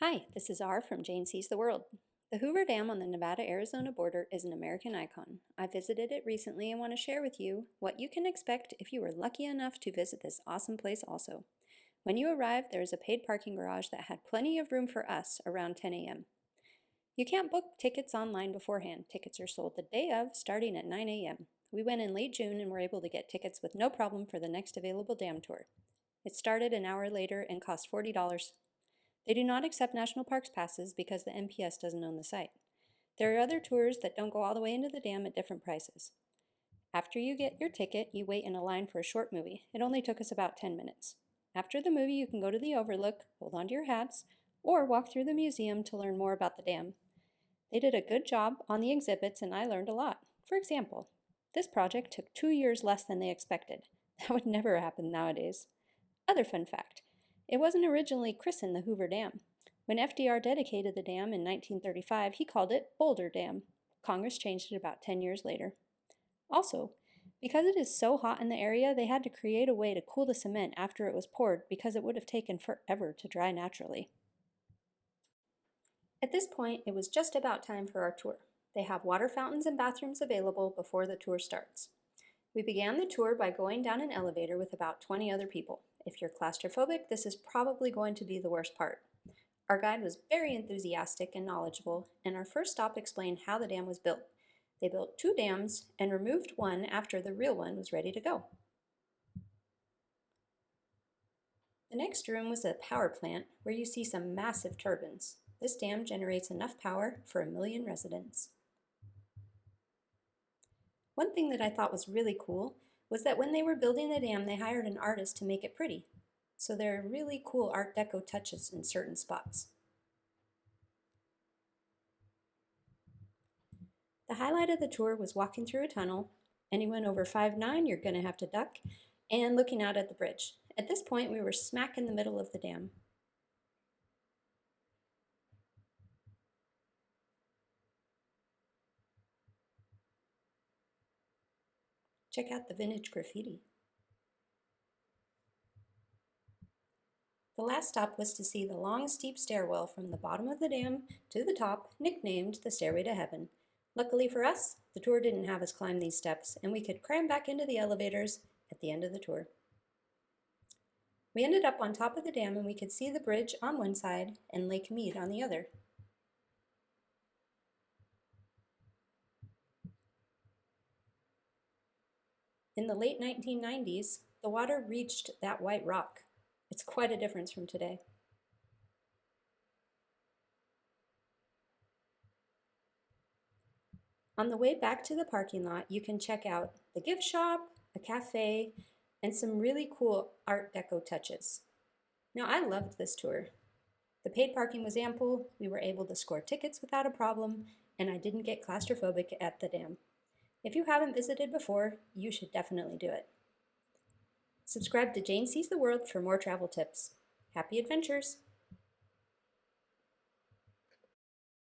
Hi, this is R from Jane Sees the World. The Hoover Dam on the Nevada-Arizona border is an American icon. I visited it recently and want to share with you what you can expect if you were lucky enough to visit this awesome place also. When you arrive, there is a paid parking garage that had plenty of room for us around 10 a.m. You can't book tickets online beforehand. Tickets are sold the day of, starting at 9 a.m. We went in late June and were able to get tickets with no problem for the next available dam tour. It started an hour later and cost $40. They do not accept national parks passes because the NPS doesn't own the site. There are other tours that don't go all the way into the dam at different prices. After you get your ticket, you wait in a line for a short movie. It only took us about 10 minutes. After the movie, you can go to the overlook, hold on to your hats, or walk through the museum to learn more about the dam. They did a good job on the exhibits and I learned a lot. For example, this project took 2 years less than they expected. That would never happen nowadays. Other fun fact, it wasn't originally christened the Hoover Dam. When FDR dedicated the dam in 1935, he called it Boulder Dam. Congress changed it about 10 years later. Also, because it is so hot in the area, they had to create a way to cool the cement after it was poured because it would have taken forever to dry naturally. At this point, it was just about time for our tour. They have water fountains and bathrooms available before the tour starts. We began the tour by going down an elevator with about 20 other people. If you're claustrophobic, this is probably going to be the worst part. Our guide was very enthusiastic and knowledgeable, and our first stop explained how the dam was built. They built 2 dams and removed one after the real one was ready to go. The next room was a power plant where you see some massive turbines. This dam generates enough power for 1 million residents. One thing that I thought was really cool was that when they were building the dam, they hired an artist to make it pretty. So there are really cool Art Deco touches in certain spots. The highlight of the tour was walking through a tunnel. Anyone over 5'9", you're going to have to duck, and looking out at the bridge. At this point, we were smack in the middle of the dam. Check out the vintage graffiti. The last stop was to see the long, steep stairwell from the bottom of the dam to the top, nicknamed the Stairway to Heaven. Luckily for us, the tour didn't have us climb these steps, and we could cram back into the elevators at the end of the tour. We ended up on top of the dam and we could see the bridge on one side and Lake Mead on the other. In the late 1990s, the water reached that white rock. It's quite a difference from today. On the way back to the parking lot, you can check out the gift shop, a cafe, and some really cool Art Deco touches. Now, I loved this tour. The paid parking was ample, we were able to score tickets without a problem, and I didn't get claustrophobic at the dam. If you haven't visited before, you should definitely do it. Subscribe to Jane Sees the World for more travel tips. Happy adventures!